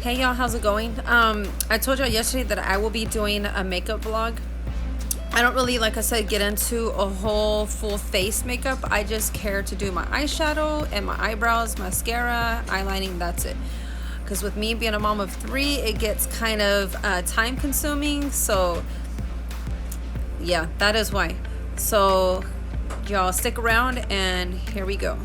Hey y'all, how's it going? I told y'all yesterday that I will be doing a makeup vlog. I don't really, like I said, get into a whole full face makeup. I just care to do my eyeshadow and my eyebrows, mascara, eyelining, that's it. Because with me being a mom of 3, it gets kind of time consuming. So yeah, that is why. So y'all stick around and here we go.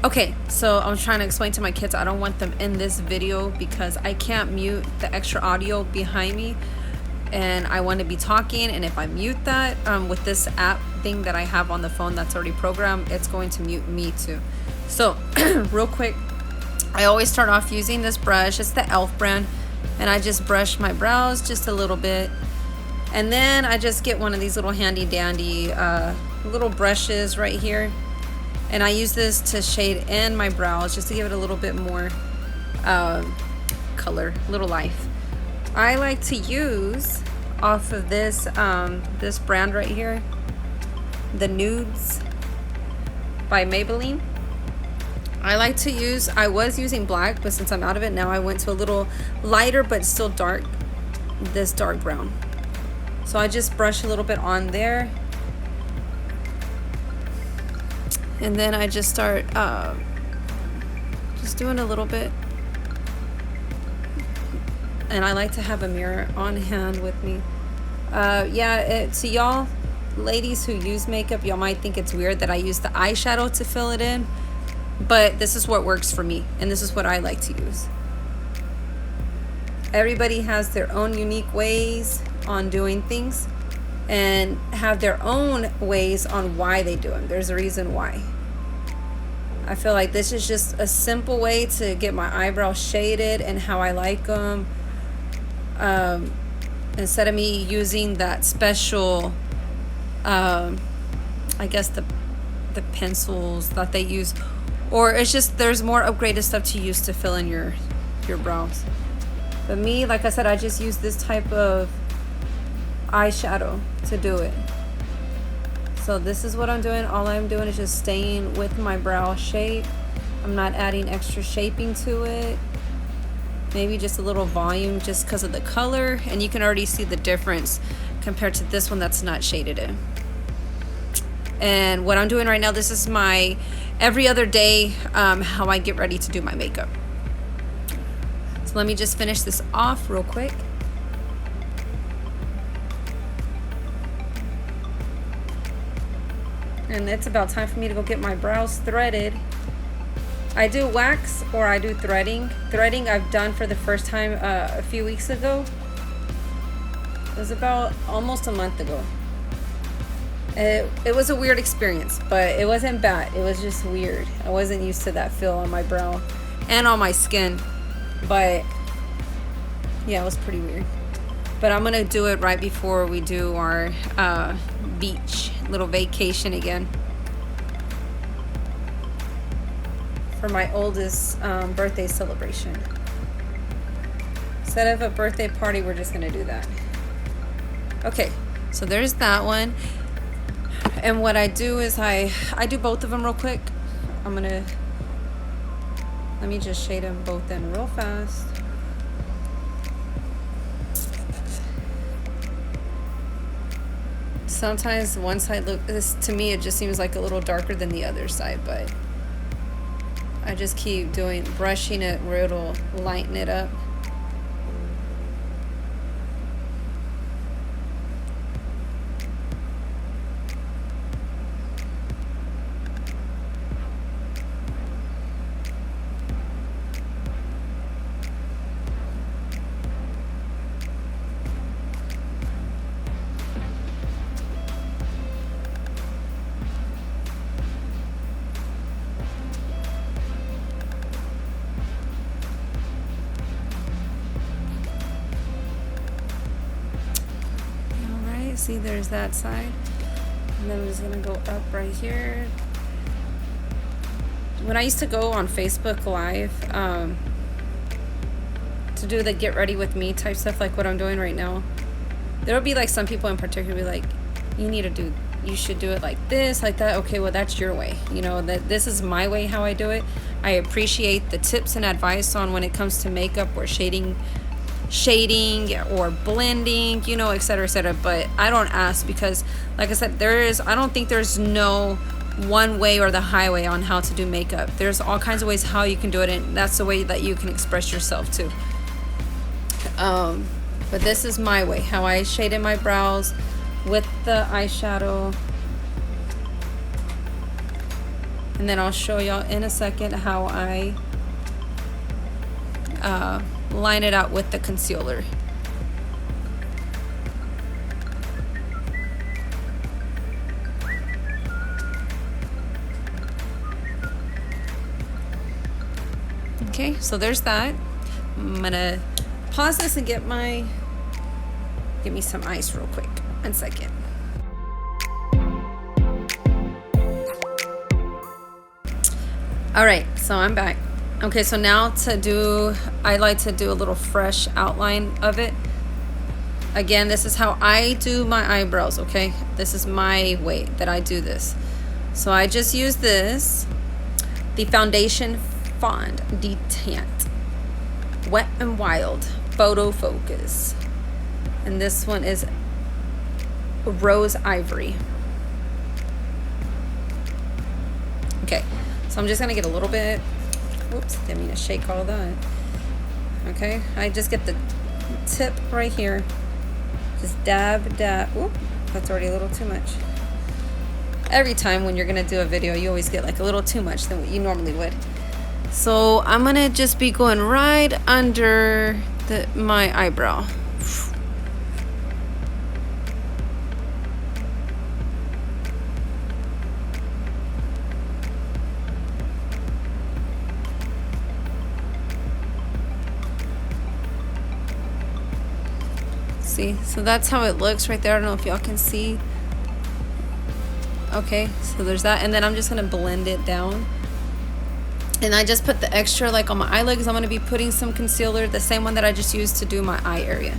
Okay, so I was trying to explain to my kids I don't want them in this video because I can't mute the extra audio behind me, and I want to be talking, and if I mute that with this app thing that I have on the phone that's already programmed, it's going to mute me too. So real quick, I always start off using this brush. It's the e.l.f. brand, and I just brush my brows just a little bit, and then I just get one of these little handy dandy little brushes right here. And I use this to shade in my brows just to give it a little bit more color, little life. I like to use off of this this brand right here, the Nudes by Maybelline. I was using black, but since I'm out of it now, I went to a little lighter but still dark, this dark brown. So I just brush a little bit on there. And then I just start just doing a little bit. And I like to have a mirror on hand with me. To y'all ladies who use makeup, y'all might think it's weird that I use the eyeshadow to fill it in. But this is what works for me, and this is what I like to use. Everybody has their own unique ways on doing things, and have their own ways on why they do them. There's a reason why. I feel like this is just a simple way to get my eyebrows shaded and how I like them. Instead of me using that special, I guess the pencils that they use, or it's just there's more upgraded stuff to use to fill in your brows. But me, like I said, I just use this type of eyeshadow to do it. So this is what I'm doing. All I'm doing is just staying with my brow shape. I'm not adding extra shaping to it. Maybe just a little volume just because of the color, and you can already see the difference compared to this one that's not shaded in. And what I'm doing right now, this is my every other day how I get ready to do my makeup. So let me just finish this off real quick. And it's about time for me to go get my brows threaded. I do wax or I do threading. Threading I've done for the first time a few weeks ago. It was about almost a month ago. It was a weird experience, but it wasn't bad. It was just weird. I wasn't used to that feel on my brow and on my skin. But yeah, it was pretty weird. But I'm gonna do it right before we do our beach little vacation again for my oldest birthday celebration. Instead of a birthday party, we're just gonna do that. Okay, so there's that one. And what I do is I do both of them real quick. Let me just shade them both in real fast. Sometimes one side to me it just seems like a little darker than the other side, but I just keep brushing it where it'll lighten it up. See, there's that side, and then I'm just gonna go up right here. When I used to go on Facebook Live to do the get ready with me type stuff, like what I'm doing right now, there will be like some people in particular be like, you need to do you should do it like this, like that. Okay, well, that's your way. You know, that this is my way how I do it. I appreciate the tips and advice on when it comes to makeup or shading or blending, you know, etc., etc. But I don't ask because, like I said, I don't think there's no one way or the highway on how to do makeup. There's all kinds of ways how you can do it, and that's the way that you can express yourself too. But this is my way, how I shaded my brows with the eyeshadow. And then I'll show y'all in a second how I line it out with the concealer. Okay, so there's that. I'm gonna pause this and get me some ice real quick. 1 second. All right, so I'm back. Okay, so now I like to do a little fresh outline of it. Again, this is how I do my eyebrows, okay? This is my way that I do this. So I just use the Foundation Fond Detant Wet n Wild Photo Focus. And this one is Rose Ivory. Okay, so I'm just gonna get a little bit. Oops, didn't mean to shake all that. Okay, I just get the tip right here. Just dab. Oop, that's already a little too much. Every time when you're gonna do a video, you always get like a little too much than what you normally would. So I'm gonna just be going right under my eyebrow. See, so that's how it looks right there. I don't know if y'all can see. Okay, so there's that, and then I'm just gonna blend it down. And I just put the extra like on my eyelids. I'm gonna be putting some concealer, the same one that I just used to do my eye area.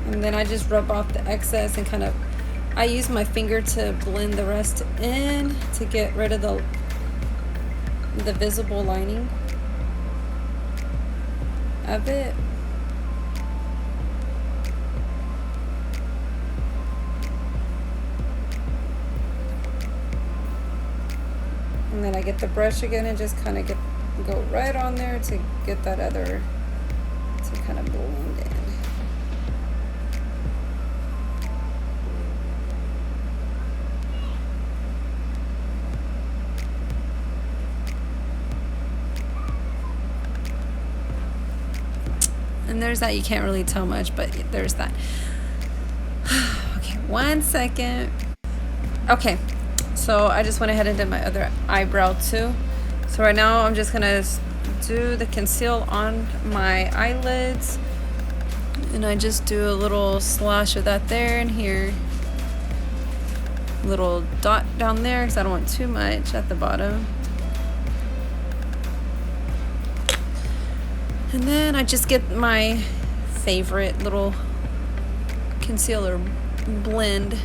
And then I just rub off the excess and I use my finger to blend the rest in to get rid of the visible lining of it. And then I get the brush again and just kind of go right on there to get that other, to kind of blend in. And there's that. You can't really tell much, but there's that. Okay, 1 second. Okay, so I just went ahead and did my other eyebrow too. So right now I'm just gonna do the conceal on my eyelids, and I just do a little slash of that there and here, a little dot down there because I don't want too much at the bottom. And then I just get my favorite little concealer blend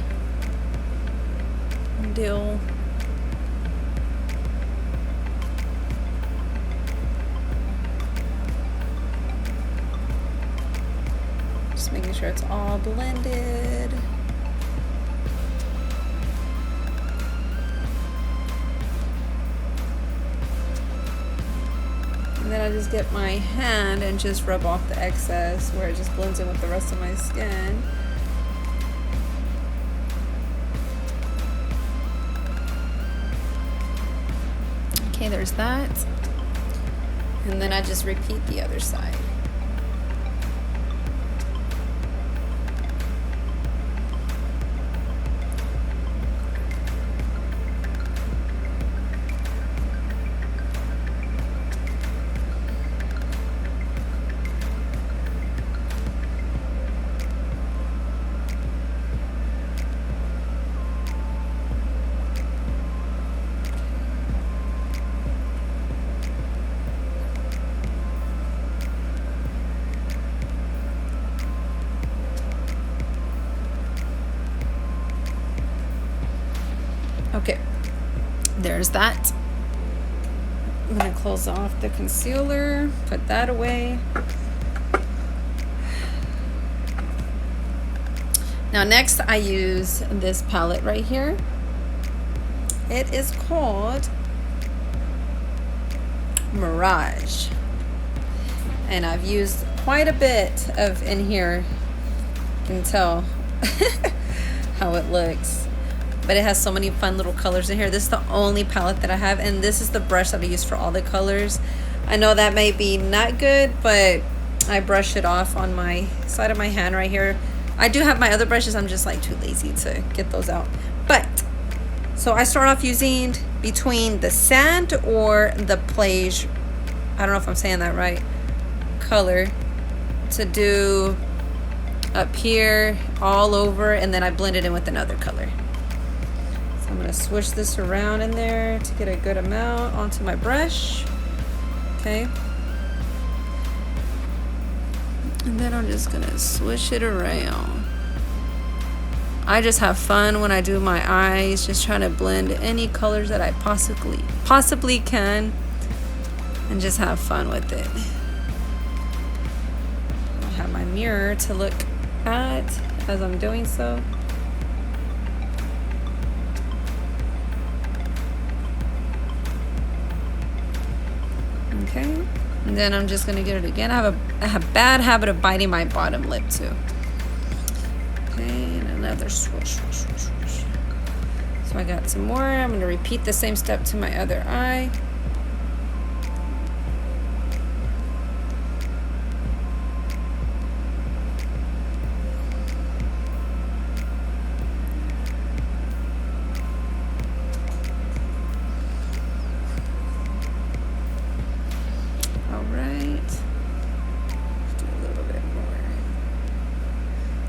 deal. Just making sure it's all blended. And then I just get my hand and just rub off the excess where it just blends in with the rest of my skin. Okay, there's that. And then I just repeat the other side. Okay, there's that. I'm gonna close off the concealer, put that away. Now next I use this palette right here. It is called Mirage. And I've used quite a bit of in here. You can tell how it looks. But it has so many fun little colors in here. This is the only palette that I have, and this is the brush that I use for all the colors. I know that may be not good, but I brush it off on my side of my hand right here. I do have my other brushes, I'm just like too lazy to get those out. But, so I start off using between the sand or the plage, I don't know if I'm saying that right, color, to do up here, all over, and then I blend it in with another color. I'm going to swish this around in there to get a good amount onto my brush. Okay. And then I'm just going to swish it around. I just have fun when I do my eyes, just trying to blend any colors that I possibly can, and just have fun with it. I have my mirror to look at as I'm doing so. Okay, and then I'm just gonna get it again. I have a bad habit of biting my bottom lip too. Okay, and another swish, swish, swish, swish. So I got some more. I'm gonna repeat the same step to my other eye.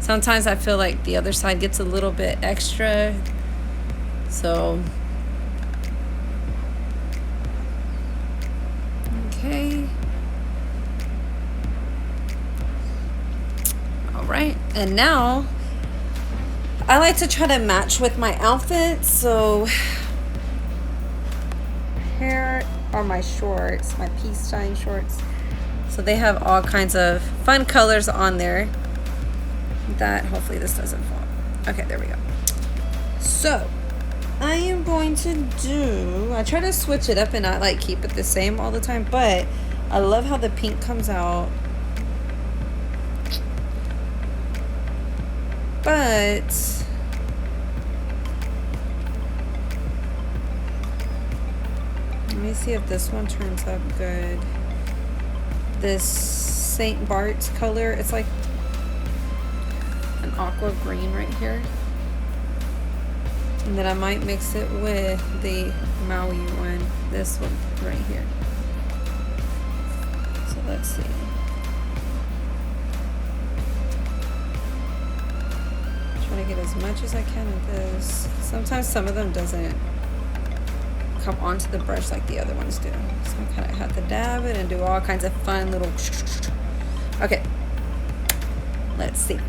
Sometimes I feel like the other side gets a little bit extra, so okay. All right, and now I like to try to match with my outfit. So here are my shorts, my peace sign shorts. So they have all kinds of fun colors on there. That hopefully this doesn't fall. Okay, there we go. So I am going to do, I try to switch it up and not like keep it the same all the time, but I love how the pink comes out. But let me see if this one turns up good. This St. Bart's color, it's like an aqua green right here, and then I might mix it with the Maui one, this one right here. So let's see. Trying to get as much as I can of this. Sometimes some of them doesn't come onto the brush like the other ones do, so I kind of have to dab it and do all kinds of fun little. Okay, let's see.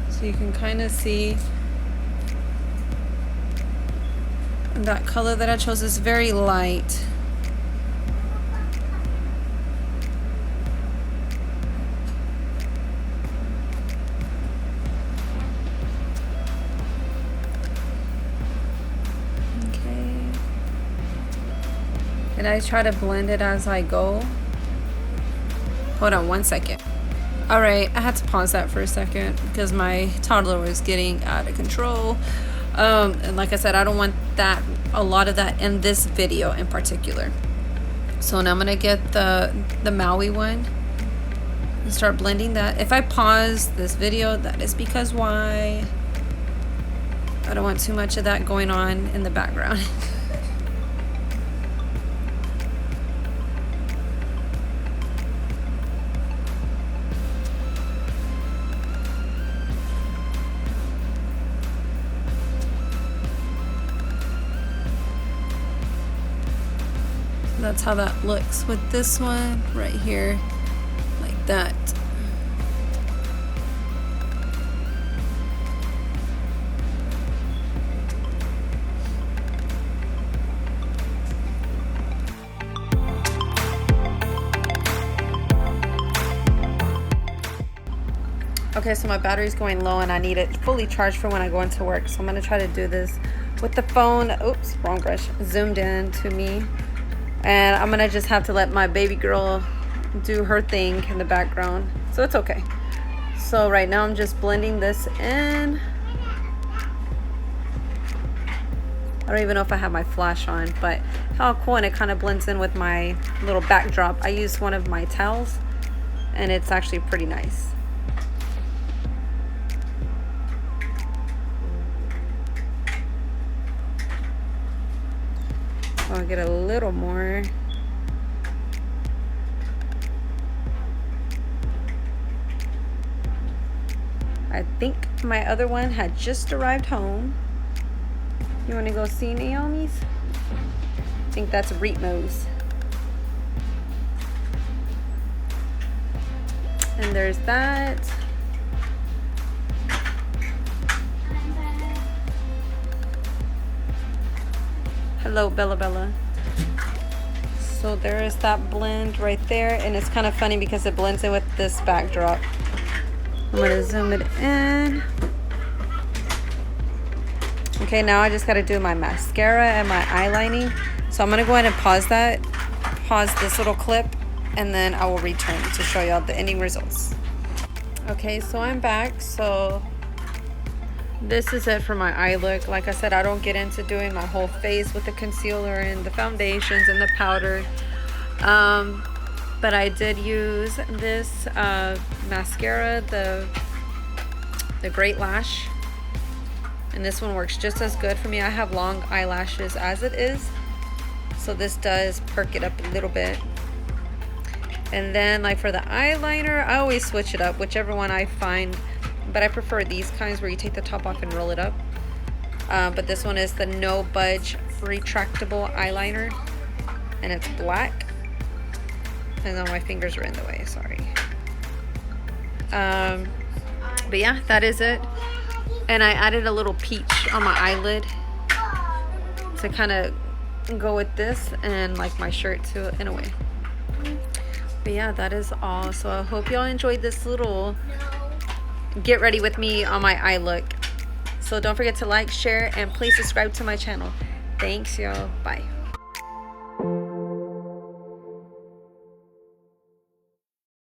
So you can kind of see that color that I chose is very light. Okay. And I try to blend it as I go. Hold on one second. All right, I had to pause that for a second because my toddler was getting out of control. And like I said, I don't want a lot of that in this video in particular. So now I'm gonna get the Maui one, and start blending that. If I pause this video, that is because why? I don't want too much of that going on in the background. That's how that looks with this one right here, like that. Okay, so my battery's going low and I need it fully charged for when I go into work. So I'm gonna try to do this with the phone, oops, wrong brush, zoomed in to me. And I'm gonna just have to let my baby girl do her thing in the background. So it's okay. So right now I'm just blending this in. I don't even know if I have my flash on, but how cool, and it kind of blends in with my little backdrop. I used one of my towels and it's actually pretty nice. I'll get a little more. I think my other one had just arrived home. You want to go see Naomi's? I think that's Ritmo's. And there's that. Hello, Bella Bella. So there is that blend right there, and it's kind of funny because it blends in with this backdrop. I'm gonna zoom it in. Okay, now I just gotta do my mascara and my eyelining. So I'm gonna go ahead and pause this little clip, and then I will return to show y'all the ending results. Okay, so I'm back. So this is it for my eye look. Like I said, I don't get into doing my whole face with the concealer and the foundations and the powder. But I did use this mascara, the Great Lash. And this one works just as good for me. I have long eyelashes as it is. So this does perk it up a little bit. And then like for the eyeliner, I always switch it up, whichever one I find. But I prefer these kinds where you take the top off and roll it up. But this one is the No Budge retractable eyeliner, and it's black. And then my fingers are in the way, sorry. But yeah, that is it. And I added a little peach on my eyelid to kind of go with this and like my shirt too, in a way. But yeah, that is all. So I hope y'all enjoyed this little get ready with me on my eye look. So don't forget to like, share, and please subscribe to my channel. Thanks, y'all. Bye.